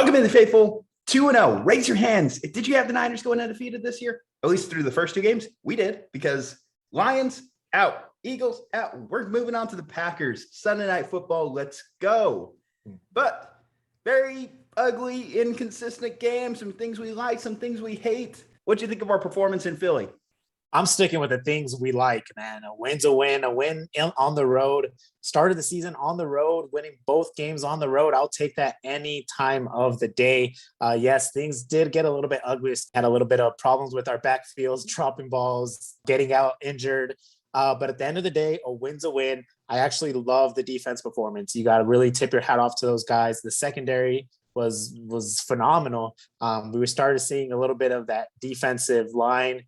Welcome in, the faithful. 2-0. Raise your hands. Did you have the Niners going undefeated this year? At least through the first two games? We did, because Lions out, Eagles out. We're moving on to the Packers. Sunday Night Football. Let's go. But very ugly, inconsistent game. Some things we like, some things we hate. What do you think of our performance in Philly? I'm sticking with the things we like, man. A win's a win, on the road. Started the season on the road, winning both games on the road. I'll take that any time of the day. Yes, things did get a little bit ugly. Had a little bit of problems with our backfields, dropping balls, getting out injured. But at the end of the day, a win's a win. I actually love the defense performance. You got to really tip your hat off to those guys. The secondary was phenomenal. We started seeing a little bit of that defensive line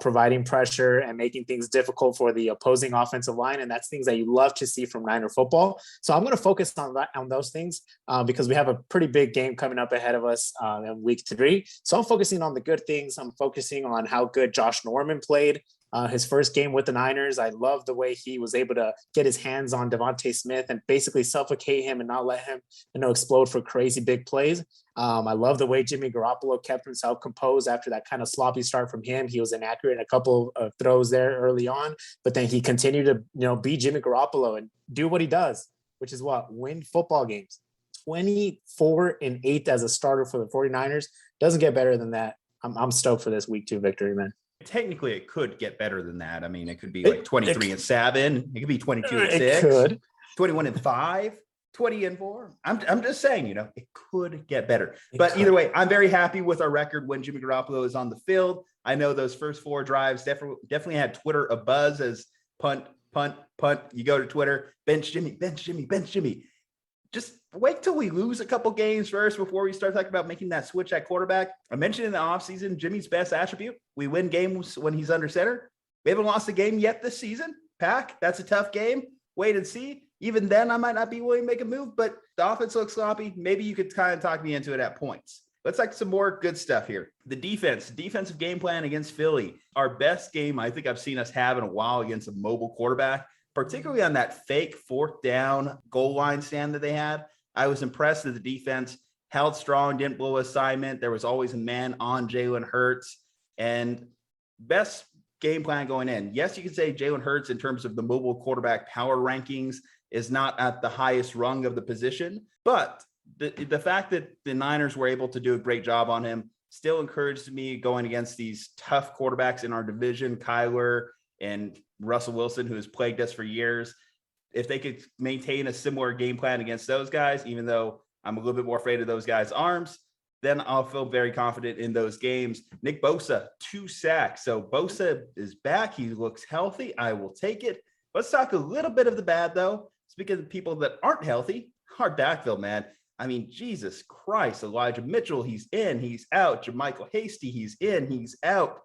providing pressure and making things difficult for the opposing offensive line. And that's things that you love to see from Niner football. So I'm going to focus on those things because we have a pretty big game coming up ahead of us in week 3. So I'm focusing on the good things. I'm focusing on how good Josh Norman played. His first game with the Niners. I love the way he was able to get his hands on Devontae Smith and basically suffocate him and not let him, explode for crazy big plays. I love the way Jimmy Garoppolo kept himself composed after that kind of sloppy start from him. He was inaccurate in a couple of throws there early on, but then he continued to, be Jimmy Garoppolo and do what he does, which is win football games. 24-8 as a starter for the 49ers. Doesn't get better than that. I'm stoked for this week 2 victory, man. Technically, it could get better than that. I mean, it could be like 23-7. It could be 22-6. It could. 21-5. 20-4. I'm just saying, it could get better. But either way, I'm very happy with our record when Jimmy Garoppolo is on the field. I know those first 4 drives definitely had Twitter abuzz as punt, punt, punt. You go to Twitter, bench Jimmy, bench Jimmy, bench Jimmy. Just wait till we lose a couple games first before we start talking about making that switch at quarterback. I mentioned in the offseason, Jimmy's best attribute. We win games when he's under center. We haven't lost a game yet this season. Pack, that's a tough game. Wait and see. Even then, I might not be willing to make a move, but the offense looks sloppy. Maybe you could kind of talk me into it at points. Let's like some more good stuff here. The defensive game plan against Philly. Our best game I think I've seen us have in a while against a mobile quarterback, particularly on that fake 4th down goal line stand that they had. I was impressed that the defense held strong, didn't blow assignment. There was always a man on Jalen Hurts. And best game plan going in. Yes, you can say Jalen Hurts in terms of the mobile quarterback power rankings is not at the highest rung of the position, but the fact that the Niners were able to do a great job on him still encouraged me going against these tough quarterbacks in our division, Kyler and Russell Wilson, who has plagued us for years. If they could maintain a similar game plan against those guys, even though I'm a little bit more afraid of those guys' arms, then I'll feel very confident in those games. Nick Bosa, 2 sacks. So Bosa is back. He looks healthy. I will take it. Let's talk a little bit of the bad, though. Speaking of the people that aren't healthy, our backfield, man. I mean, Jesus Christ, Elijah Mitchell, he's in, he's out. JaMychal Hasty, he's in, he's out.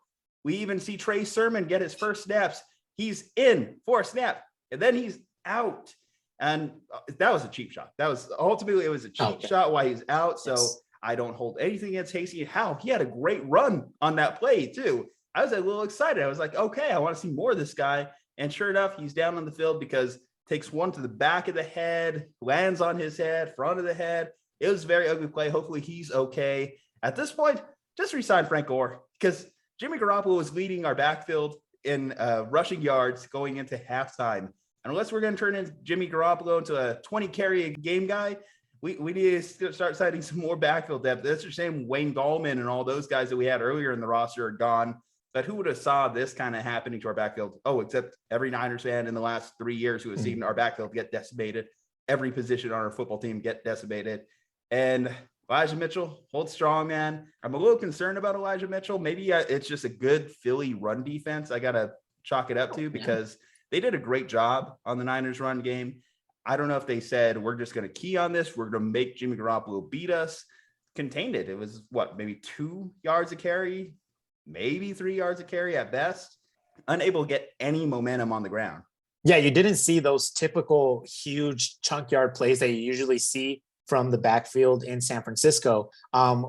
We even see Trey Sermon get his first snaps. He's in for a snap, and then he's out. And that was a cheap shot. It was a cheap shot while he's out. So yes. I don't hold anything against Hasty. He had a great run on that play, too. I was a little excited. I was like, okay, I want to see more of this guy. And sure enough, he's down on the field because takes one to the back of the head, lands on his head, front of the head. It was a very ugly play. Hopefully he's okay. At this point, just resign Frank Gore because Jimmy Garoppolo was leading our backfield in rushing yards going into halftime. And unless we're going to turn in Jimmy Garoppolo into a 20-carry game guy, we need to start citing some more backfield depth. That's the same Wayne Gallman and all those guys that we had earlier in the roster are gone. But who would have saw this kind of happening to our backfield? Oh, except every Niners fan in the last 3 years who has seen our backfield get decimated. Every position on our football team get decimated. And Elijah Mitchell holds strong, man. I'm a little concerned about Elijah Mitchell. Maybe it's just a good Philly run defense I got to chalk it up to because they did a great job on the Niners run game. I don't know if they said, we're just going to key on this. We're going to make Jimmy Garoppolo beat us. Contained it. It was maybe 2 yards a carry, maybe 3 yards a carry at best. Unable to get any momentum on the ground. Yeah, you didn't see those typical huge chunk yard plays that you usually see from the backfield in San Francisco,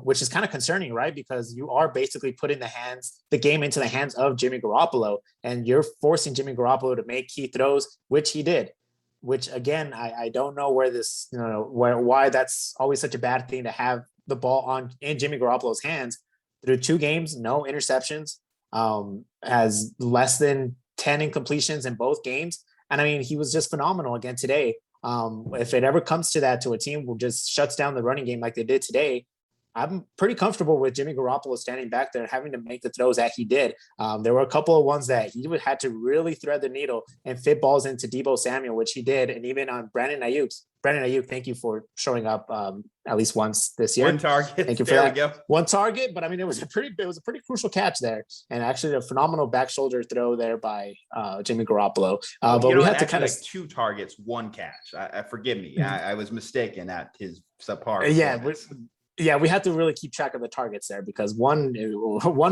which is kind of concerning, right? Because you are basically putting the game into the hands of Jimmy Garoppolo, and you're forcing Jimmy Garoppolo to make key throws, which he did. Which again, I don't know where this, why that's always such a bad thing to have the ball in Jimmy Garoppolo's hands through 2 games, no interceptions, has less than 10 incompletions in both games. And I mean, he was just phenomenal again today. If it ever comes to that, to a team who just shuts down the running game like they did today, I'm pretty comfortable with Jimmy Garoppolo standing back there and having to make the throws that he did. There were a couple of ones that he would had to really thread the needle and fit balls into Deebo Samuel, which he did. And even on Brandon Ayuk, thank you for showing up at least once this year. One target. Thank you for there that. We go. One target, but I mean, it was a pretty crucial catch there, and actually a phenomenal back shoulder throw there by Jimmy Garoppolo. But we had to kind of 2 targets, 1 catch. I forgive me. I was mistaken at his subpar. Yeah, we had to really keep track of the targets there because one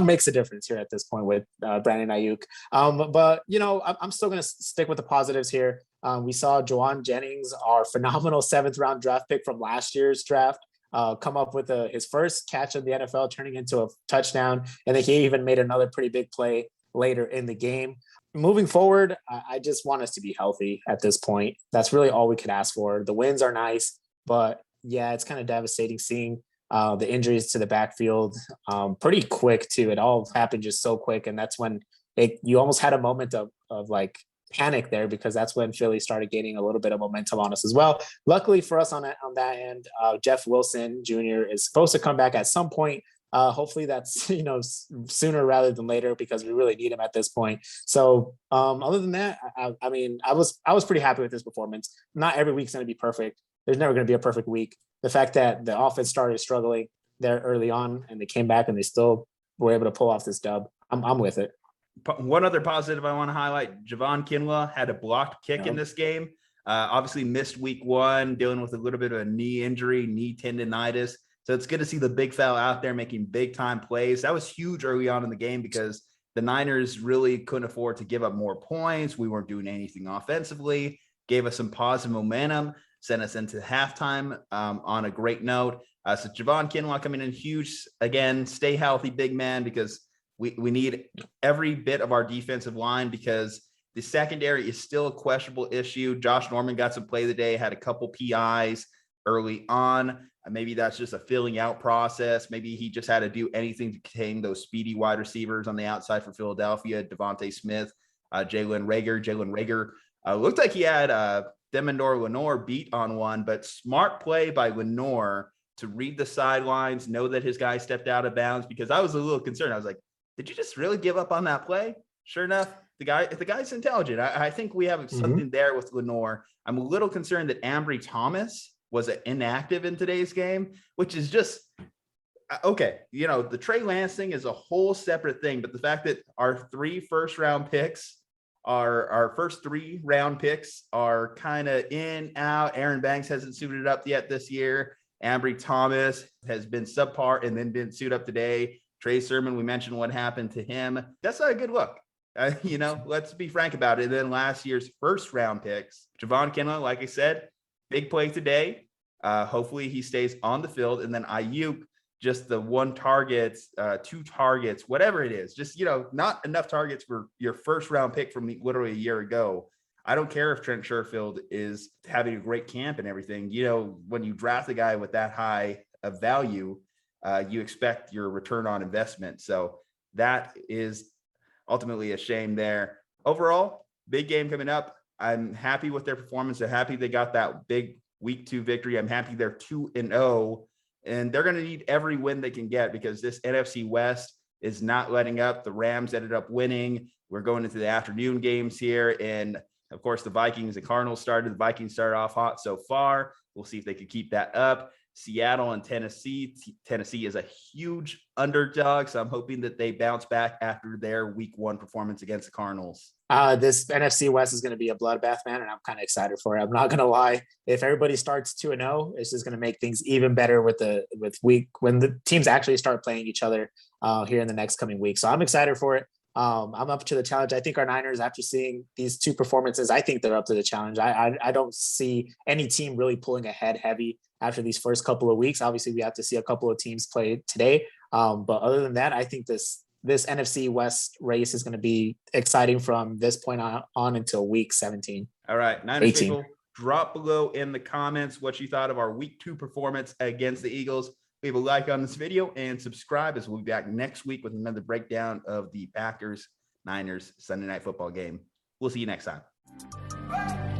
makes a difference here at this point with Brandon Ayuk. But I'm still going to stick with the positives here. We saw Juwan Jennings, our phenomenal 7th round draft pick from last year's draft, come up with his first catch of the NFL, turning into a touchdown, and then he even made another pretty big play later in the game. Moving forward, I just want us to be healthy at this point. That's really all we could ask for. The wins are nice, but yeah, it's kind of devastating seeing the injuries to the backfield pretty quick too. It all happened just so quick, and that's when you almost had a moment of like panic there, because that's when Philly started gaining a little bit of momentum on us as well. Luckily for us on that end, Jeff Wilson Jr. is supposed to come back at some point. Hopefully that's sooner rather than later, because we really need him at this point. So other than that, I mean, I was pretty happy with this performance. Not every week's going to be perfect. There's never going to be a perfect week. The fact that the offense started struggling there early on and they came back and they still were able to pull off this dub, I'm with it. One other positive I want to highlight: Javon Kinlaw had a blocked kick in this game. Obviously missed week 1, dealing with a little bit of a knee injury, knee tendonitis. So it's good to see the big fella out there making big time plays. That was huge early on in the game because the Niners really couldn't afford to give up more points. We weren't doing anything offensively. Gave us some positive momentum, sent us into halftime on a great note. So Javon Kinlaw coming in huge. Again, stay healthy, big man, because we need every bit of our defensive line, because the secondary is still a questionable issue. Josh Norman got some play today, had a couple PIs early on. Maybe that's just a filling out process. Maybe he just had to do anything to contain those speedy wide receivers on the outside for Philadelphia: Devontae Smith, Jalen Reagor. Looked like he had Demondor Lenore beat on one, but smart play by Lenore to read the sidelines, know that his guy stepped out of bounds, because I was a little concerned. I was like, did you just really give up on that play? Sure enough, the guy's intelligent. I think we have something there with Lenore. I'm a little concerned that Ambry Thomas was inactive in today's game, which is just okay. The Trey Lance thing is a whole separate thing, but the fact that our 3 first-round picks, our first 3 round picks are kind of in, out. Aaron Banks hasn't suited up yet this year. Ambry Thomas has been subpar and then didn't suit up today. Trey Sermon, we mentioned what happened to him. That's not a good look. Let's be frank about it. And then last year's first round picks, Javon Kinlaw, like I said, big play today. Hopefully he stays on the field. And then Ayuk, just the 1 target, 2 targets, whatever it is, just, not enough targets for your first round pick from literally a year ago. I don't care if Trent Sherfield is having a great camp and everything. When you draft a guy with that high of value, you expect your return on investment. So that is ultimately a shame there. Overall, big game coming up. I'm happy with their performance. I'm happy they got that big week 2 victory. I'm happy they're 2-0, and they're going to need every win they can get, because this NFC West is not letting up. The Rams ended up winning. We're going into the afternoon games here. And of course, the Vikings and Cardinals started. The Vikings started off hot so far. We'll see if they could keep that up. Seattle and Tennessee. Tennessee is a huge underdog, so I'm hoping that they bounce back after their week 1 performance against the Cardinals. This NFC West is going to be a bloodbath, man, and I'm kind of excited for it. I'm not going to lie. If everybody starts 2-0, it's just going to make things even better with week when the teams actually start playing each other here in the next coming week. So I'm excited for it. I'm up to the challenge. I think our Niners, after seeing these 2 performances, I think they're up to the challenge. I don't see any team really pulling ahead heavy after these first couple of weeks. Obviously, we have to see a couple of teams play today. But other than that, I think this NFC West race is going to be exciting from this point on until week 17. All right, Niners 18. People, drop below in the comments what you thought of our week 2 performance against the Eagles. leave a like on this video and subscribe, as we'll be back next week with another breakdown of the Packers Niners Sunday Night Football game. We'll see you next time.